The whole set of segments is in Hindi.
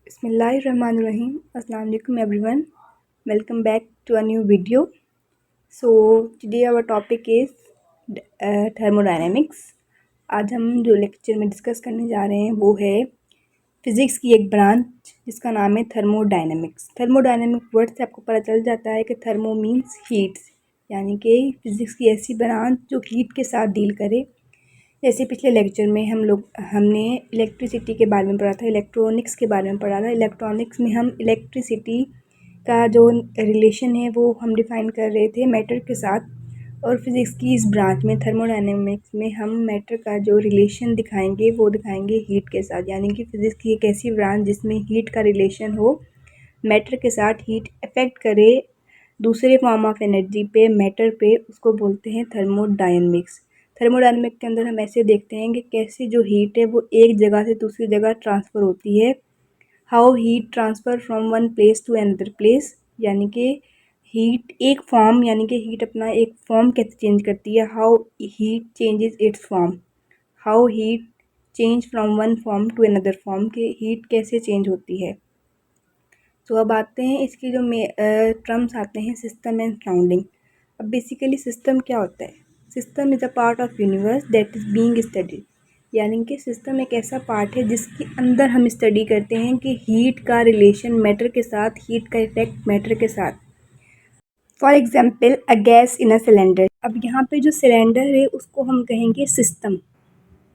Bismillahirrahmanirrahim. Assalamu alaikum everyone. Welcome back to a new video. So today our topic is thermodynamics. आज हम जो लेक्चर में डिस्कस करने जा रहे हैं वो है फिज़िक्स की एक ब्रांच जिसका नाम है थर्मोडायनेमिक्स। थर्मोडायनेमिक वर्ड से आपको पता चल जाता है कि थर्मो मीन्स हीट्स, यानी कि फिज़िक्स की ऐसी ब्रांच जो हीट के साथ डील करे। जैसे पिछले लेक्चर में हमने इलेक्ट्रिसिटी के बारे में पढ़ा था, इलेक्ट्रॉनिक्स के बारे में पढ़ा था। इलेक्ट्रॉनिक्स में हम इलेक्ट्रिसिटी का जो रिलेशन है वो हम डिफ़ाइन कर रहे थे मैटर के साथ, और फिज़िक्स की इस ब्रांच में थर्मोडायनेमिक्स में हम मैटर का जो रिलेशन दिखाएंगे वो दिखाएंगे हीट के साथ। यानी कि फ़िज़िक्स की एक ऐसी ब्रांच जिसमें हीट का रिलेशन हो मैटर के साथ, हीट अफेक्ट करे दूसरे फॉर्म ऑफ एनर्जी पे, मैटर पे, उसको बोलते हैं थर्मोडायनेमिक्स। थर्मोडायनेमिक्स के अंदर हम ऐसे देखते हैं कि कैसे जो हीट है वो एक जगह से दूसरी जगह ट्रांसफ़र होती है। How heat transfer from one place to another place, यानी कि हीट एक फॉर्म, यानी कि हीट अपना एक फॉर्म कैसे चेंज करती है। How heat changes its form, how heat change from one form to another form, के हीट कैसे चेंज होती है। तो अब आते हैं इसके जो टर्म्स आते हैं, सिस्टम एंड सराउंडिंग। अब बेसिकली सिस्टम क्या होता है? System is a part of universe that is being studied, यानी कि सिस्टम एक ऐसा पार्ट है जिसके अंदर हम स्टडी करते हैं कि हीट का रिलेशन मैटर के साथ, हीट का इफेक्ट मैटर के साथ। For example a gas in a cylinder. अब यहाँ पे जो सिलेंडर है उसको हम कहेंगे सिस्टम,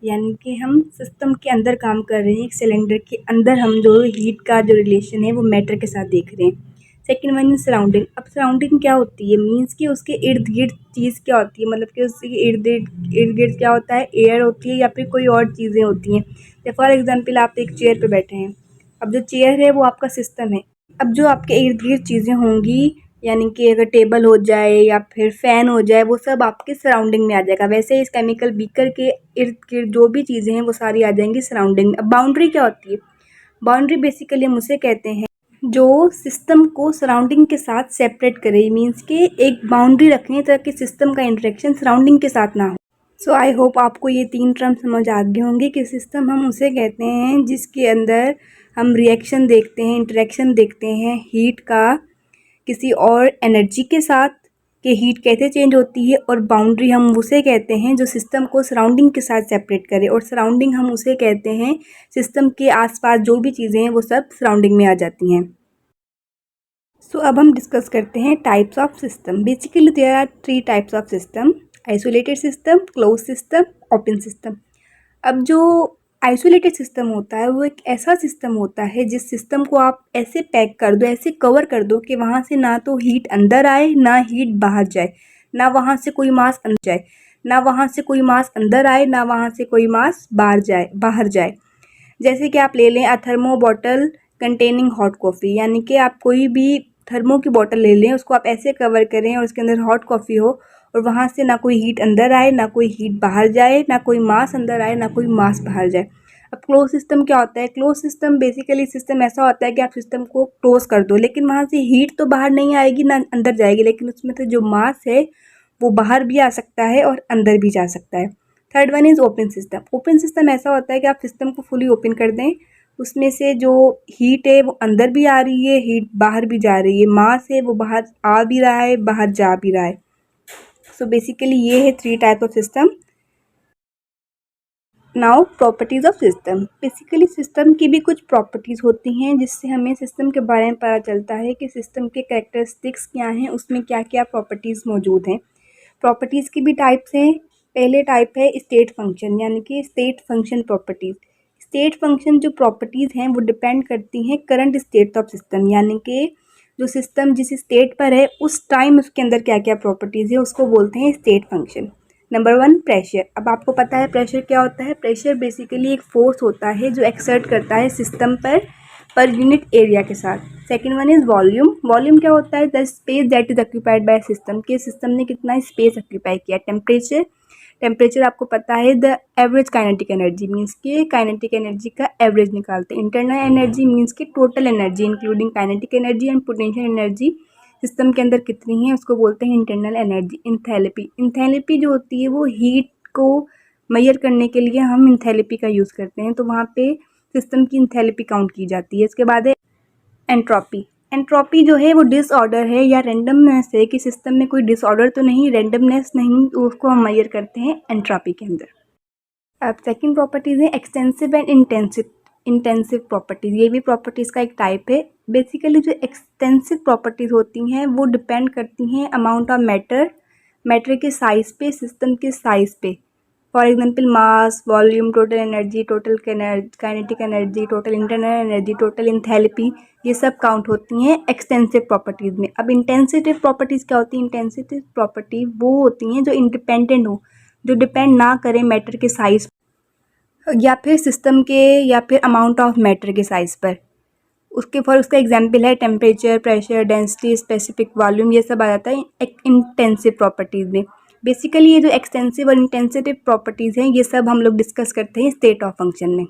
यानी कि हम सिस्टम के अंदर काम कर रहे हैं। एक सिलेंडर के अंदर हम जो हीट का जो रिलेशन है वो मैटर के साथ देख रहे हैं। Second one is surrounding. अब सराउंडिंग क्या होती है? मीन्स कि उसके इर्द गिर्द चीज़ क्या होती है, मतलब कि उसके इर्द गिर्द क्या होता है? एयर होती है या फिर कोई और चीज़ें होती हैं। जैसे फॉर एग्जाम्पल आप एक चेयर पर बैठे हैं, अब जो चेयर है वो आपका सिस्टम है। अब जो आपके इर्द गिर्द चीज़ें होंगी, यानी कि अगर टेबल हो जाए या फिर फ़ैन हो जाए, वो सब आपके सराउंडिंग में आ जाएगा। वैसे इस केमिकल बीकर के इर्द गिर्द जो भी चीज़ें हैं वो सारी आ जाएंगी सराउंडिंग में। अब बाउंड्री क्या होती है? बाउंड्री बेसिकली हम उसे कहते हैं जो सिस्टम को सराउंडिंग के साथ सेपरेट करे। मीन्स कि एक बाउंड्री रखें ताकि सिस्टम का इंटरेक्शन सराउंडिंग के साथ ना हो। सो आई होप आपको ये तीन टर्म समझ आ गए होंगे कि सिस्टम हम उसे कहते हैं जिसके अंदर हम रिएक्शन देखते हैं, इंटरेक्शन देखते हैं हीट का किसी और एनर्जी के साथ, कि हीट कैसे चेंज होती है। और बाउंड्री हम उसे कहते हैं जो सिस्टम को सराउंडिंग के साथ सेपरेट करे, और सराउंडिंग हम उसे कहते हैं सिस्टम के आसपास जो भी चीज़ें हैं वो सब सराउंडिंग में आ जाती हैं। सो अब हम डिस्कस करते हैं types of system. Basically there are three types of system: isolated system, close system, open system. अब जो आइसोलेटेड सिस्टम होता है वो एक ऐसा सिस्टम होता है जिस सिस्टम को आप ऐसे पैक कर दो, ऐसे कवर कर दो कि वहाँ से ना तो हीट अंदर आए ना हीट बाहर जाए, ना वहाँ से कोई मास अंदर जाए, ना वहाँ से कोई मास अंदर आए, ना वहाँ से कोई मास बाहर जाए। जैसे कि आप ले लें a thermo bottle containing hot coffee, यानी कि आप कोई भी थर्मो की बॉटल ले लें, उसको आप ऐसे कवर करें और उसके अंदर हॉट कॉफ़ी हो, और वहाँ से ना कोई हीट अंदर आए, ना कोई हीट बाहर जाए, ना कोई मास अंदर आए, ना कोई मास बाहर जाए। अब क्लोज सिस्टम क्या होता है? क्लोज सिस्टम बेसिकली सिस्टम ऐसा होता है कि आप सिस्टम को क्लोज कर दो, लेकिन वहाँ से हीट तो बाहर नहीं आएगी ना अंदर जाएगी, लेकिन उसमें से जो मास है वो बाहर भी आ सकता है और अंदर भी जा सकता है। Third one is open system. Open system ऐसा होता है कि आप सिस्टम को फुली ओपन कर दें, उसमें से जो हीट है वो अंदर भी आ रही है, हीट बाहर भी जा रही है, मास है वो बाहर आ भी रहा है, बाहर जा भी रहा है। सो बेसिकली ये है three type of system. Now properties of system. Basically system की भी कुछ प्रॉपर्टीज़ होती हैं जिससे हमें सिस्टम के बारे में पता चलता है कि सिस्टम के कैरेक्टरिस्टिक्स क्या हैं, उसमें क्या क्या प्रॉपर्टीज़ मौजूद हैं। प्रॉपर्टीज़ की भी टाइप्स हैं। पहले टाइप है स्टेट फंक्शन, यानी कि state function properties. State function जो प्रॉपर्टीज़ हैं वो डिपेंड करती हैं करंट स्टेट ऑफ सिस्टम, यानी कि जो सिस्टम जिस स्टेट पर है उस टाइम उसके अंदर क्या क्या प्रॉपर्टीज़ है उसको बोलते हैं state function. Number one, pressure. अब आपको पता है प्रेशर क्या होता है? प्रेशर बेसिकली एक फोर्स होता है जो एक्सर्ट करता है सिस्टम पर यूनिट एरिया के साथ। Second one is volume. Volume क्या होता है? The space that is occupied by system, के सिस्टम ने कितना स्पेस ऑक्यूपाई किया। टेम्परेचर। टेम्परेचर आपको पता है the average kinetic energy, means के काइनेटिक एनर्जी का एवरेज निकालते हैं। इंटरनल एनर्जी मीन्स के total energy including kinetic energy and potential energy system के अंदर कितनी है उसको बोलते हैं इंटरनल एनर्जी। इंथैल्पी। इंथैल्पी जो होती है वो हीट को मेजर करने के लिए हम इंथैल्पी का यूज़ करते हैं। तो वहाँ पे सिस्टम की इंथैल्पी काउंट की जाती है। इसके बाद है एंट्रोपी। एंट्रोपी जो है वो डिसऑर्डर है या रैंडमनेस है कि सिस्टम में कोई डिसऑर्डर तो नहीं, रैंडमनेस नहीं, तो उसको हम मेजर करते हैं एंट्रोपी के अंदर। अब सेकंड प्रॉपर्टीज़ है एक्सटेंसिव एंड इंटेंसिव प्रॉपर्टीज़। ये भी प्रॉपर्टीज़ का एक टाइप है। बेसिकली जो एक्सटेंसिव प्रॉपर्टीज़ होती हैं वो डिपेंड करती हैं अमाउंट ऑफ मैटर के साइज़ पे, सिस्टम के साइज़ पे। For example mass, volume, total energy, total kinetic energy, total internal energy, total enthalpy, ये सब काउंट होती हैं एक्सटेंसिव प्रॉपर्टीज़ में। अब इंटेंसिव प्रॉपर्टीज़ क्या होती हैं? इंटेंसिव प्रॉपर्टी वो होती हैं जो इंडिपेंडेंट हो, जो डिपेंड ना करें मैटर के साइज़ या फिर सिस्टम के या फिर अमाउंट ऑफ मैटर के साइज़ पर। उसका एग्जांपल है temperature, pressure, density, specific volume, ये सब आ जाता है एक इंटेंसिव प्रॉपर्टीज़ में। बेसिकली ये जो एक्सटेंसिव और इंटेंसिव प्रॉपर्टीज़ हैं ये सब हम लोग डिस्कस करते हैं स्टेट ऑफ फंक्शन में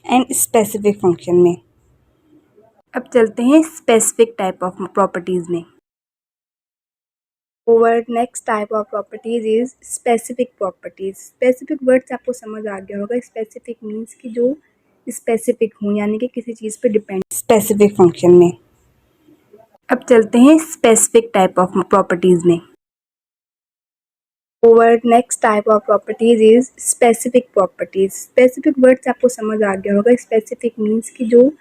एंड स्पेसिफिक फंक्शन में। अब चलते हैं स्पेसिफिक टाइप ऑफ प्रॉपर्टीज़ में। Over next type of properties is specific properties. Specific word से आपको समझ आ गया होगा। स्पेसिफिक मीन्स कि जो स्पेसिफिक हूँ, यानी कि किसी चीज़ पे डिपेंड, स्पेसिफिक फंक्शन में। अब चलते हैं स्पेसिफिक टाइप ऑफ प्रॉपर्टीज़ में। Over next type of properties is specific properties. Specific word से आपको समझ आ गया होगा। स्पेसिफिक मीन्स कि जो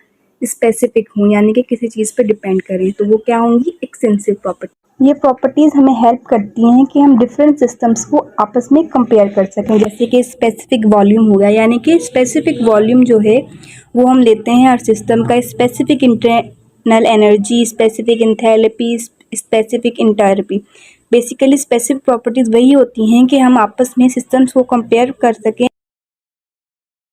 स्पेसिफिक हूँ, यानी कि किसी चीज़ पे डिपेंड करें, तो वो क्या होंगी? Extensive property. ये प्रॉपर्टीज़ हमें हेल्प करती हैं कि हम डिफरेंट सिस्टम्स को आपस में कंपेयर कर सकें। जैसे कि स्पेसिफिक वॉल्यूम हो गया, यानी कि स्पेसिफिक वॉल्यूम जो है वो हम लेते हैं हर सिस्टम का। Specific internal energy, specific enthalpy, specific enthalpy. Basically specific properties वही होती हैं कि हम आपस में सिस्टम्स को कंपेयर कर सकें।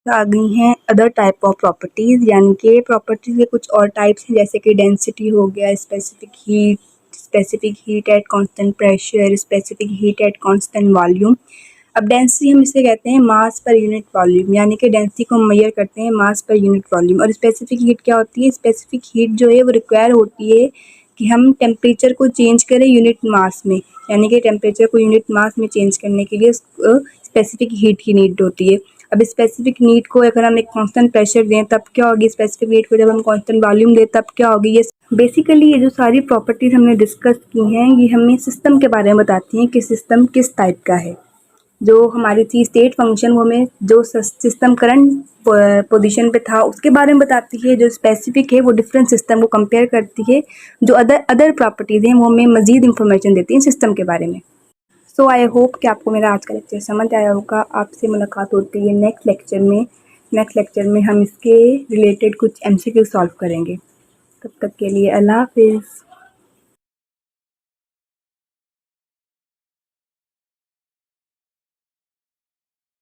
आ गई हैं अदर टाइप ऑफ प्रॉपर्टीज़, यानी कि प्रॉपर्टीज़ के कुछ और टाइप्स हैं, जैसे कि डेंसिटी हो गया, specific heat at constant pressure, specific heat at constant volume. अब डेंसिटी हम इसे कहते हैं मास पर यूनिट वॉल्यूम, यानी कि डेंसिटी को हम मेजर करते हैं मास पर यूनिट वॉल्यूम। और स्पेसिफिक हीट क्या होती है? स्पेसिफिक हीट जो है वो रिक्वायर होती है कि हम टेम्परेचर को चेंज करें यूनिट मास में, यानी कि टेम्परेचर को यूनिट मास में चेंज करने के लिए स्पेसिफिक हीट की नीड होती है। अब स्पेसिफिक नीड को अगर हम एक कांस्टेंट प्रेशर दें तब क्या होगी? स्पेसिफिक नीड को जब हम कांस्टेंट वॉल्यूम दें तब क्या होगी? ये बेसिकली ये जो सारी प्रॉपर्टीज़ हमने डिस्कस की हैं ये हमें सिस्टम के बारे में बताती हैं कि सिस्टम किस टाइप का है। जो हमारी थी स्टेट फंक्शन, वो हमें जो सिस्टम करंट पोजीशन पे था उसके बारे में बताती है। जो स्पेसिफिक है वो डिफरेंट सिस्टम को कंपेयर करती है। जो अदर प्रॉपर्टीज़ हैं वो हमें मज़ीद इंफॉर्मेशन देती हैं सिस्टम के बारे में। सो आई होप कि आपको मेरा आज का लेक्चर समझ आया होगा। आपसे मुलाकात होती है नेक्स्ट लेक्चर में। नेक्स्ट लेक्चर में हम इसके रिलेटेड कुछ MCQ सॉल्व करेंगे। तब तक के लिए अल्लाह हाफिज़।